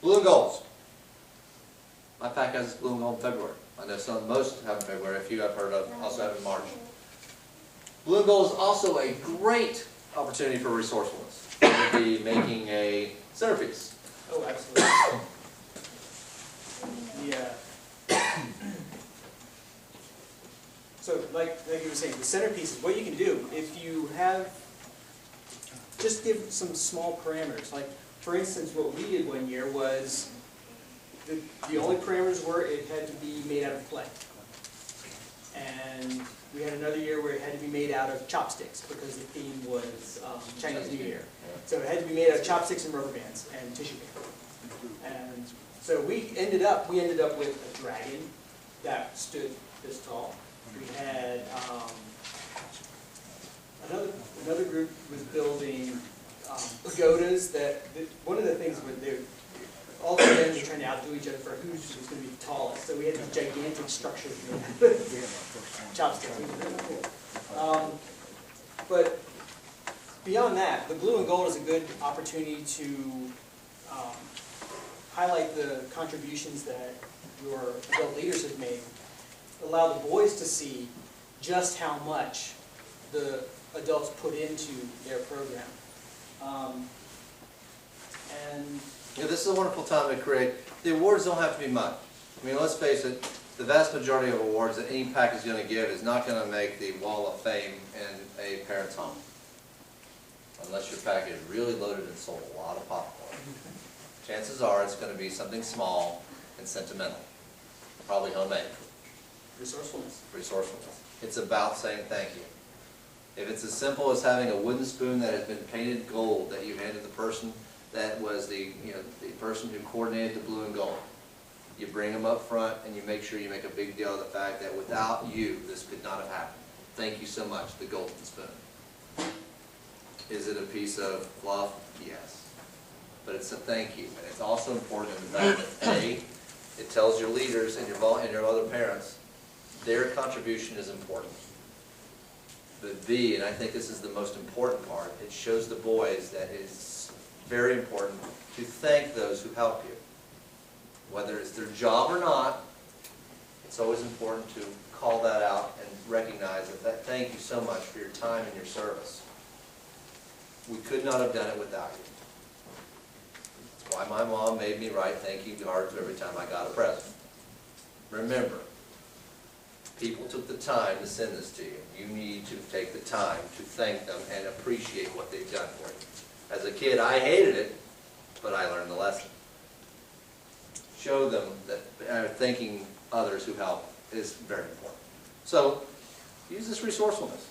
Blue and golds. My pack has blue and gold in February. I know most have in February. A few I've heard of also have in March. Blue and gold is also a great opportunity for resourcefulness. It would be making a centerpiece. Oh, absolutely. Yeah. So, like you were saying, the centerpiece is what you can do if you have. Just give some small parameters. Like, for instance, what we did one year was the only parameters were it had to be made out of clay, and we had another year where it had to be made out of chopsticks because the theme was Chinese New Year. So it had to be made out of chopsticks and rubber bands and tissue paper. And so we ended up with a dragon that stood this tall. We had another group was building pagodas. One of the things with all the men were trying to outdo each other for who was going to be the tallest. So we had these gigantic structures. Chopsticks. But beyond that, the blue and gold is a good opportunity to highlight the contributions that your adult leaders have made. Allow the boys to see just how much the adults put into their program. Yeah, this is a wonderful time to create. The awards don't have to be much. I mean, let's face it, the vast majority of awards that any pack is going to give is not going to make the wall of fame in a parent's home. Unless your pack is really loaded and sold a lot of popcorn. Chances are it's going to be something small and sentimental. Probably homemade. Resourcefulness. Resourcefulness. It's about saying thank you. If it's as simple as having a wooden spoon that has been painted gold that you handed the person that was the person who coordinated the blue and gold. You bring them up front and you make sure you make a big deal of the fact that without you, this could not have happened. Thank you so much, the golden spoon. Is it a piece of fluff? Yes. But it's a thank you. And it's also important in the fact that A, it tells your leaders and your other parents their contribution is important. But B, and I think this is the most important part, it shows the boys that it's very important to thank those who help you. Whether it's their job or not, it's always important to call that out and recognize that thank you so much for your time and your service. We could not have done it without you. That's why my mom made me write thank you cards every time I got a present. Remember, people took the time to send this to you. You need to take the time to thank them and appreciate what they've done for you. As a kid, I hated it, but I learned the lesson. Show them that thanking others who help is very important. So, use this resourcefulness.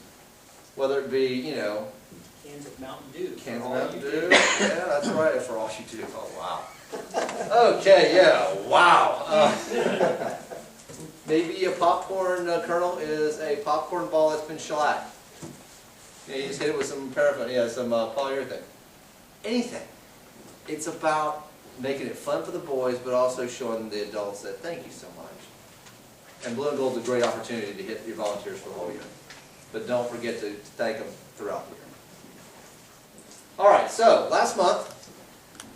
Whether it be, cans of Mountain Dew. Cans of Mountain Dew. Yeah, that's right, for all you do. Oh, wow. Okay, yeah, wow. Maybe a popcorn kernel is a popcorn ball that's been shellacked. You just hit it with some paraffin, some polyurethane. Anything. It's about making it fun for the boys, but also showing the adults that thank you so much. And Blue and Gold is a great opportunity to hit your volunteers for the whole year. But don't forget to thank them throughout the year. All right, so last month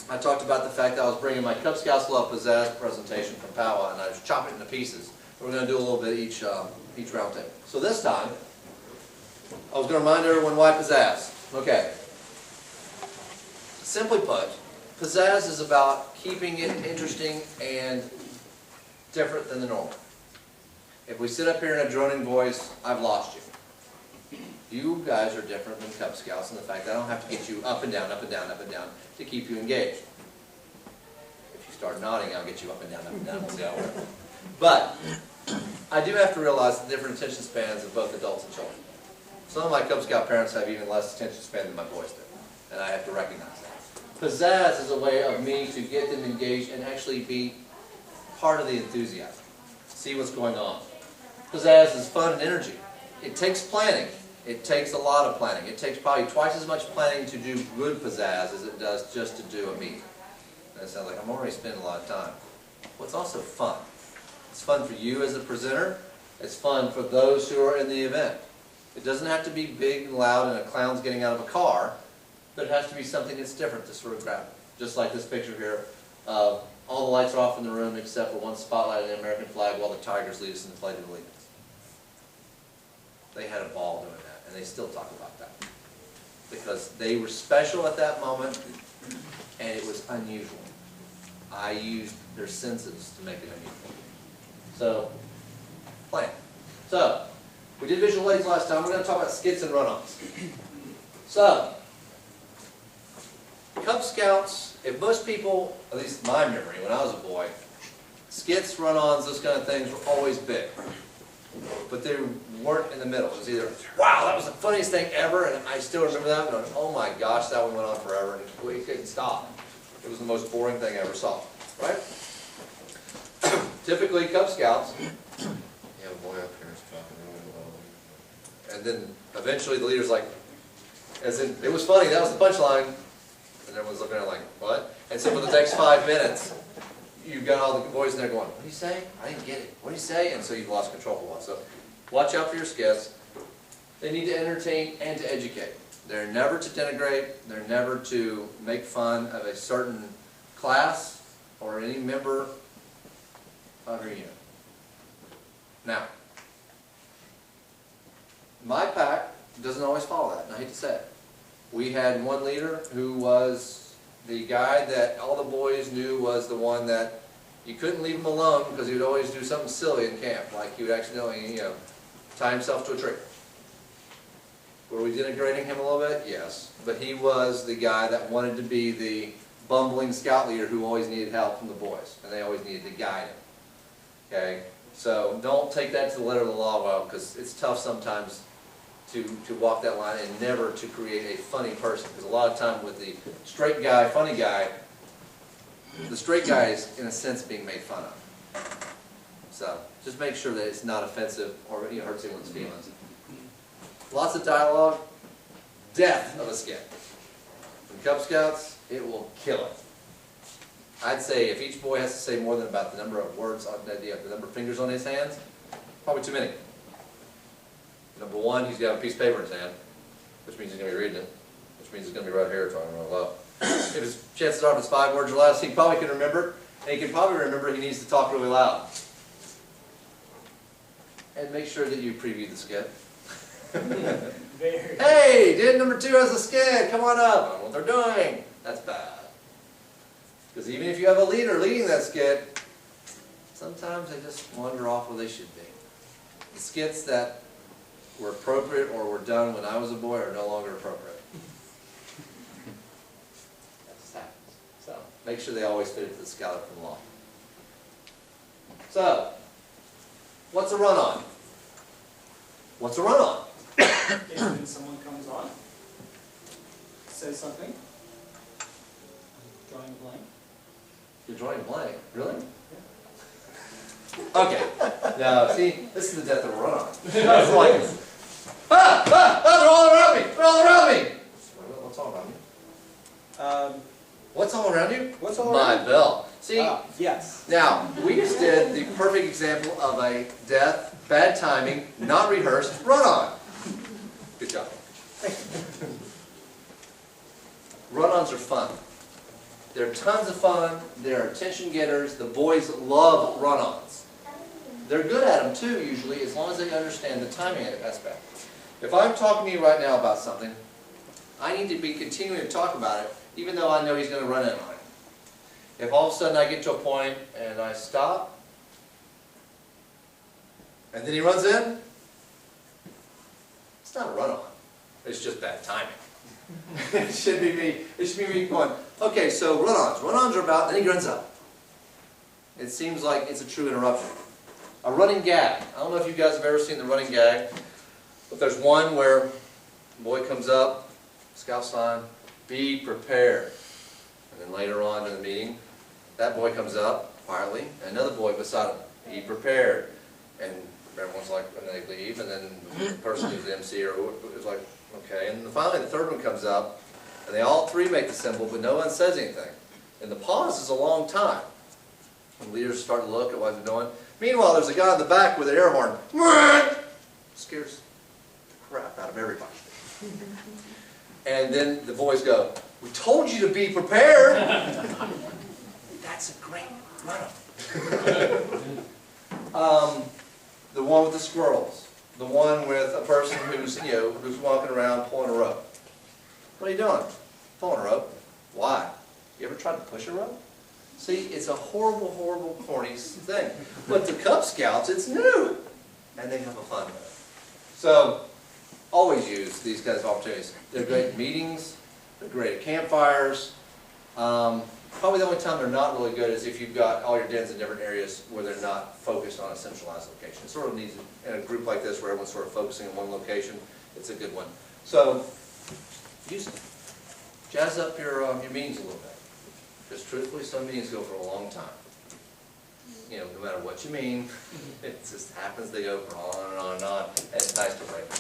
I talked about the fact that I was bringing my Cub Scouts Love Pizzazz presentation from Powwow, and I was chopping it into pieces. We're going to do a little bit each roundtable. So this time, I was going to remind everyone why pizzazz. Okay. Simply put, pizzazz is about keeping it interesting and different than the normal. If we sit up here in a droning voice, I've lost you. You guys are different than Cub Scouts in the fact that I don't have to get you up and down, up and down, up and down to keep you engaged. If you start nodding, I'll get you up and down, up and down. We'll see how it works. But I do have to realize the different attention spans of both adults and children. Some of my Cub Scout parents have even less attention span than my boys do, and I have to recognize that. Pizzazz is a way of me to get them engaged and actually be part of the enthusiasm. See what's going on. Pizzazz is fun and energy. It takes planning. It takes a lot of planning. It takes probably twice as much planning to do good pizzazz as it does just to do a meeting. That sounds like I'm already spending a lot of time. Well, it's also fun. It's fun for you as a presenter. It's fun for those who are in the event. It doesn't have to be big and loud and a clown's getting out of a car, but it has to be something that's different to sort of grab. Just like this picture here All the lights are off in the room except for one spotlight of the American flag while the Tigers lead us in the Pledge of Allegiance. They had a ball doing that, and they still talk about that. Because they were special at that moment, and it was unusual. I used their senses to make it unusual. So, plan. So, we did visual aids last time. We're going to talk about skits and run-ons. So, Cub Scouts, if most people, at least my memory when I was a boy, skits, run-ons, those kind of things were always big. But they weren't in the middle. It was either, wow, that was the funniest thing ever, and I still remember that, and oh my gosh, that one went on forever, and we couldn't stop. It was the most boring thing I ever saw, right? Typically, Cub Scouts, you have a boy up here who's talking really low. And then eventually the leader's like, as in, it was funny, that was the punchline. And everyone's looking at it like, what? And so for the next 5 minutes, you've got all the boys in there going, what do you say? I didn't get it. What do you say? And so you've lost control for a while. So watch out for your skits. They need to entertain and to educate. They're never to denigrate. They're never to make fun of a certain class or any member of your unit. Now, my pack doesn't always follow that, and I hate to say it. We had one leader who was the guy that all the boys knew was the one that you couldn't leave him alone because he would always do something silly in camp, like he would accidentally, tie himself to a tree. Were we denigrating him a little bit? Yes. But he was the guy that wanted to be the bumbling scout leader who always needed help from the boys, and they always needed to guide him. Okay? So don't take that to the letter of the law, well, because it's tough sometimes to walk that line and never to create a funny person. Because a lot of time with the straight guy, funny guy, the straight guy is in a sense being made fun of. So just make sure that it's not offensive or hurts anyone's feelings. Lots of dialogue. Death of a skit. From Cub Scouts, it will kill it. I'd say if each boy has to say more than about the number of words, the number of fingers on his hands, probably too many. Number one, he's got a piece of paper in his hand, which means he's going to be reading it, which means he's going to be right here talking real low. If his chances are if it's 5 words or less, he probably can remember, and he can probably remember he needs to talk really loud. And make sure that you preview the skit. Hey, did number 2 has a skit, come on up, I don't know what they're doing. That's bad. Because even if you have a leader leading that skit, sometimes they just wander off where they should be. The skits that were appropriate or were done when I was a boy are no longer appropriate. That just happens. So make sure they always fit into the Scholar from Law. So, what's a run-on? What's a run-on? Is when someone comes on, says something, drawing a blank. You're drawing a blank? Really? Okay. Now, see, this is the death of a run-on. That's like, they're all around me! They're all around me! What's all around me? What's all around you? What's all around My bell. See, yes. now, we just did the perfect example of a death, bad timing, not rehearsed run-on. Good job. Run-ons are fun. They're tons of fun. They're attention getters. The boys love run-ons. They're good at them too, usually, as long as they understand the timing aspect. If I'm talking to you right now about something, I need to be continuing to talk about it, even though I know he's going to run in on it. If all of a sudden I get to a point and I stop, and then he runs in, it's not a run-on. It's just bad timing. It should be me going, okay, so run-ons. Run-ons are about, then he runs up. It seems like it's a true interruption. A running gag. I don't know if you guys have ever seen the running gag, but there's one where a boy comes up, scout sign, be prepared. And then later on in the meeting, that boy comes up quietly, and another boy beside him, be prepared. And everyone's like, and they leave, and then the person who's the MC or is like, okay. And then finally the third one comes up, and they all three make the symbol, but no one says anything. And the pause is a long time. And leaders start to look at what they're doing. Meanwhile, there's a guy in the back with an air horn. Scares the crap out of everybody. And then the boys go, we told you to be prepared. That's That's a great run-up. The one with the squirrels, the one with a person who's, who's walking around pulling a rope. What are you doing? Pulling a rope. Why? You ever tried to push a rope? See, it's a horrible, horrible, corny thing. But to Cub Scouts, it's new. And they have a fun with it. So, always use these kinds of opportunities. They're great at meetings, they're great at campfires. Probably the only time they're not really good is if you've got all your dens in different areas where they're not focused on a centralized location. It sort of needs, in a group like this where everyone's sort of focusing on one location, it's a good one. So, use it. Jazz up your meetings a little bit. Because truthfully, some meetings go for a long time. No matter what you mean, it just happens they go for on and on and on, and it's nice to break them.